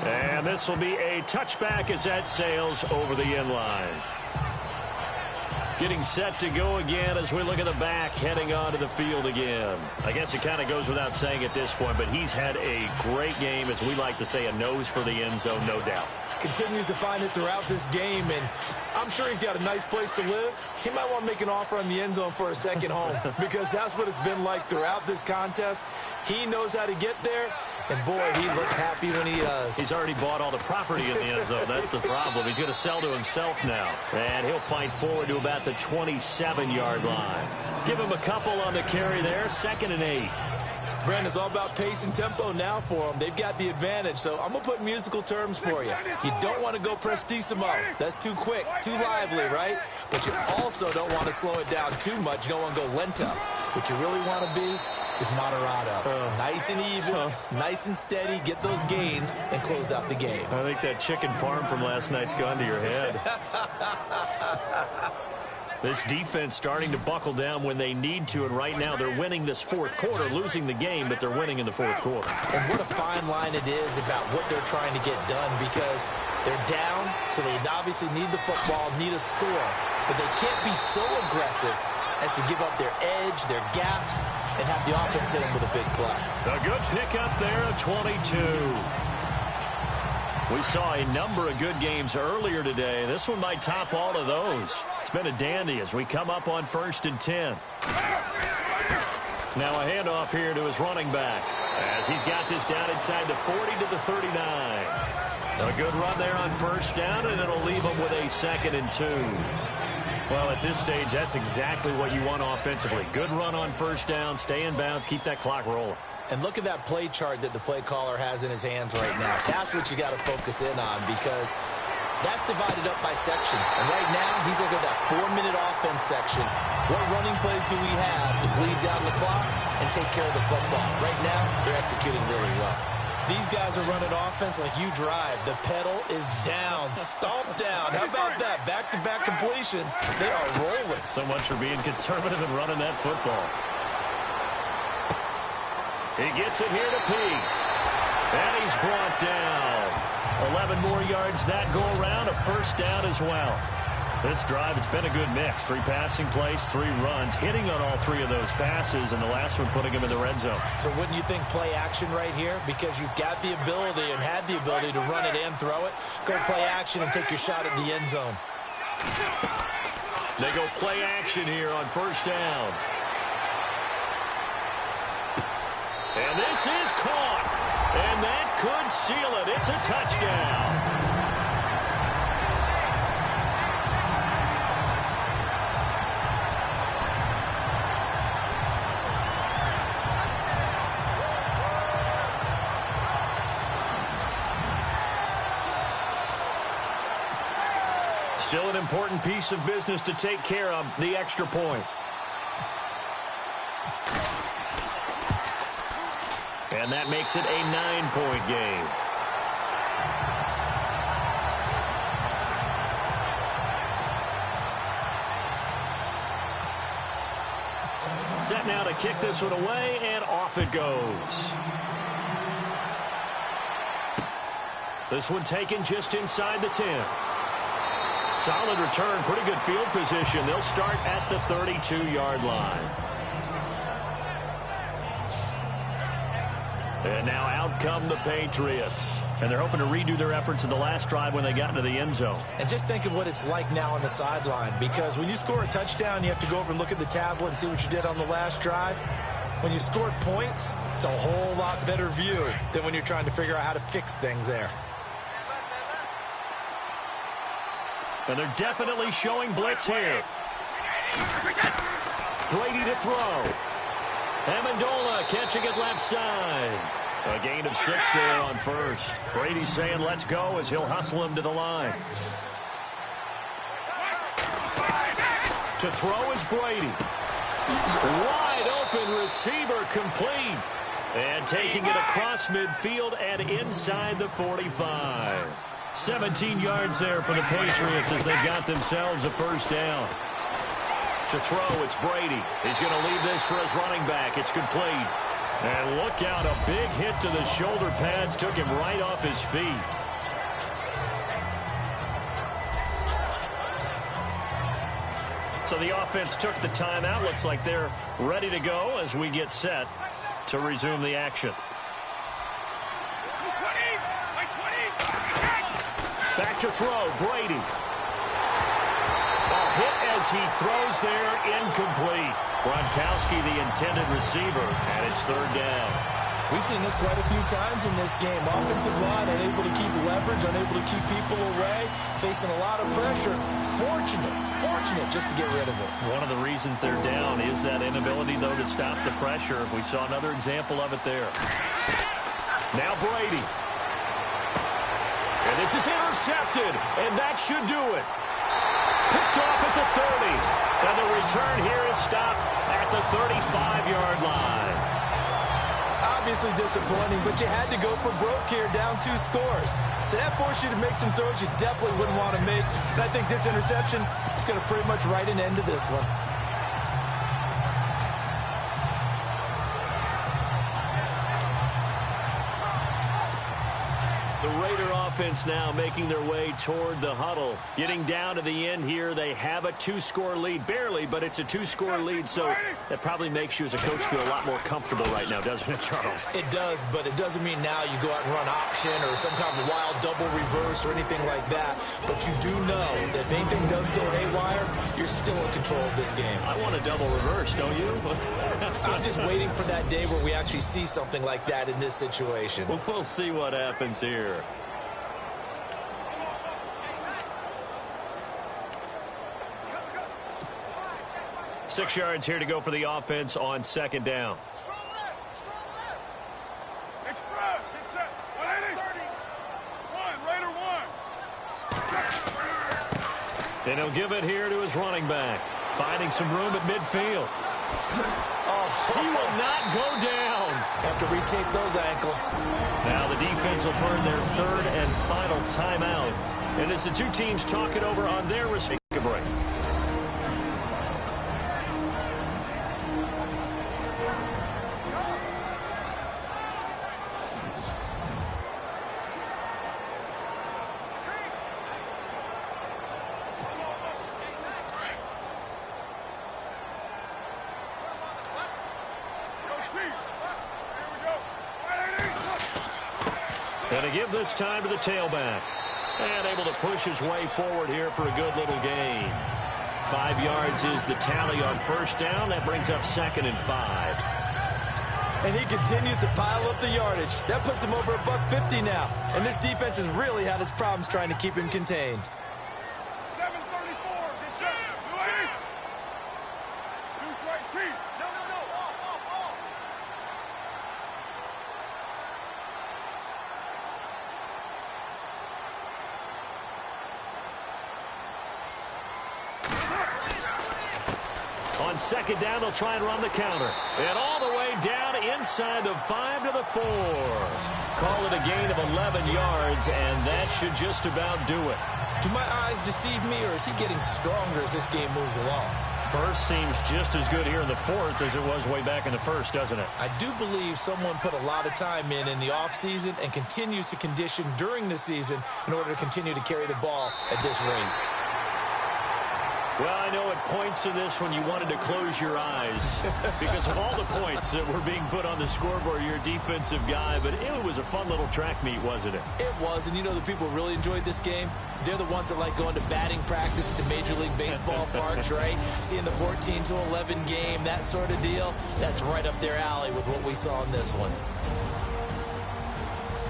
And this will be a touchback as that sails over the end line. Getting set to go again as we look at the back heading onto the field again. I guess it kind of goes without saying at this point, but he's had a great game, as we like to say, a nose for the end zone, no doubt. Continues to find it throughout this game, and I'm sure he's got a nice place to live. He might want to make an offer on the end zone for a second home because that's what it's been like throughout this contest. He knows how to get there, and boy, he looks happy when he does. He's already bought all the property in the end zone. That's the problem. He's going to sell to himself now, and he'll fight forward to about the 27-yard line. Give him a couple on the carry there, 2nd and 8. Brandon, it's all about pace and tempo now for them. They've got the advantage, so I'm going to put musical terms for you. You don't want to go prestissimo. That's too quick, too lively, right? But you also don't want to slow it down too much. You don't want to go lento. What you really want to be is moderato. Nice and even, nice and steady, get those gains, and close out the game. I think that chicken parm from last night's gone to your head. This defense starting to buckle down when they need to, and right now they're winning this 4th quarter, losing the game, but they're winning in the 4th quarter. And what a fine line it is about what they're trying to get done, because they're down, so they obviously need the football, need a score, but they can't be so aggressive as to give up their edge, their gaps, and have the offense hit them with a big play. A good pickup there at 22. We saw a number of good games earlier today. This one might top all of those. It's been a dandy as we come up on 1st and 10. Now a handoff here to his running back as he's got this down inside the 40 to the 39. A good run there on 1st down, and it'll leave him with a 2nd and 2. Well, at this stage, that's exactly what you want offensively. Good run on 1st down, stay in bounds, keep that clock rolling. And look at that play chart that the play caller has in his hands right now. That's what you got to focus in on, because that's divided up by sections. And right now, he's looking at that 4-minute offense section. What running plays do we have to bleed down the clock and take care of the football? Right now, they're executing really well. these guys are running offense like you drive. The pedal is down, stomped down. How about that? Back-to-back completions. They are rolling. So much for being conservative and running that football. He gets it here to Peak. And he's brought down. 11 more yards that go around. A first down as well. This drive, it's been a good mix. 3 passing plays, 3 runs, hitting on all 3 of those passes, and the last one putting him in the red zone. So wouldn't you think play action right here? Because you've got the ability and had the ability to run it and throw it. Go play action and take your shot at the end zone. They go play action here on first down. And this is caught. And that could seal it. It's a touchdown. Still an important piece of business to take care of, the extra point. And that makes it a 9-point game. Set now to kick this one away, and off it goes. This one taken just inside the 10. Solid return, pretty good field position. They'll start at the 32-yard line. And now out come the Patriots. And they're hoping to redo their efforts in the last drive when they got into the end zone. And just think of what it's like now on the sideline. Because when you score a touchdown, you have to go over and look at the tablet and see what you did on the last drive. When you scored points, it's a whole lot better view than when you're trying to figure out how to fix things there. And they're definitely showing blitz here. Brady to throw. Amendola catching it left side. A gain of 6 there on first. Brady saying let's go as he'll hustle him to the line. To throw is Brady. Wide open receiver complete. And taking it across midfield and inside the 45. 17 yards there for the Patriots as they've got themselves a first down. To throw, it's Brady. He's going to leave this for his running back. It's complete. And look out, a big hit to the shoulder pads took him right off his feet. So the offense took the timeout. Looks like they're ready to go as we get set to resume the action. Back to throw, Brady. A hit as he throws there, incomplete. Gronkowski, the intended receiver, and it's third down. We've seen this quite a few times in this game. Offensive line unable to keep leverage, unable to keep people away, facing a lot of pressure. Fortunate just to get rid of it. One of the reasons they're down is that inability, though, to stop the pressure. We saw another example of it there. Now Brady. And this is intercepted, and that should do it. Picked off at the 30. And the return here is stopped at the 35-yard line. Obviously disappointing, but you had to go for broke here, down 2 scores. So that forced you to make some throws you definitely wouldn't want to make. And I think this interception is going to pretty much write an end to this one. The Raider offense now making their way toward the huddle. Getting down to the end here, they have a 2-score lead. Barely, but it's a 2-score lead, so that probably makes you as a coach feel a lot more comfortable right now, doesn't it, Charles? It does, but it doesn't mean now you go out and run option or some kind of wild double reverse or anything like that. But you do know that if anything does go haywire, you're still in control of this game. I want a double reverse, don't you? I'm just waiting for that day where we actually see something like that in this situation. We'll see what happens here. 6 yards here to go for the offense on second down. And he'll give it here to his running back, finding some room at midfield. Oh, He will not go down. Have to retake those ankles. Now the defense will burn their third and final timeout. And as the two teams talk it over on their respective break. And to give this time to the tailback. And able to push his way forward here for a good little gain. 5 yards is the tally on first down. That brings up 2nd and 5. And he continues to pile up the yardage. That puts him over $150 now. And this defense has really had its problems trying to keep him contained. 734. Good shot. Deuce right, Chief. No. Off. On 2nd down, they'll try and run the counter. And all the way down inside the 5 to the 4. Call it a gain of 11 yards, and that should just about do it. Do my eyes deceive me, or is he getting stronger as this game moves along? Burst seems just as good here in the 4th as it was way back in the 1st, doesn't it? I do believe someone put a lot of time in the offseason and continues to condition during the season in order to continue to carry the ball at this rate. Well, I know at points in this when you wanted to close your eyes because of all the points that were being put on the scoreboard. You're a defensive guy, but it was a fun little track meet, wasn't it? It was, and you know the people who really enjoyed this game? They're the ones that like going to batting practice at the Major League Baseball parks, right? Seeing the 14-11 game, that sort of deal. That's right up their alley with what we saw in this one.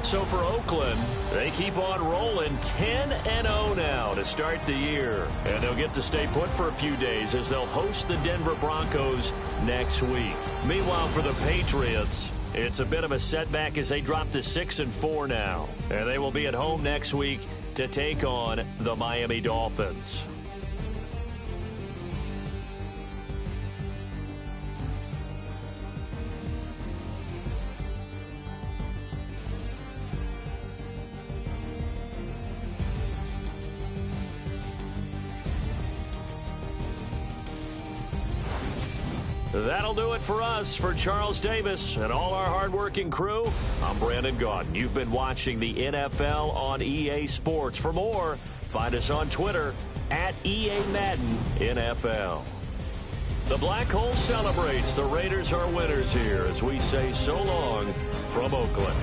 So for Oakland, they keep on rolling 10-0 now to start the year. And they'll get to stay put for a few days as they'll host the Denver Broncos next week. Meanwhile, for the Patriots, it's a bit of a setback as they drop to 6-4 now. And they will be at home next week to take on the Miami Dolphins. That'll do it for us. For Charles Davis and all our hardworking crew, I'm Brandon Gaudin. You've been watching the NFL on EA Sports. For more, find us on Twitter at EA Madden NFL. The Black Hole celebrates. The Raiders are winners here as we say so long from Oakland.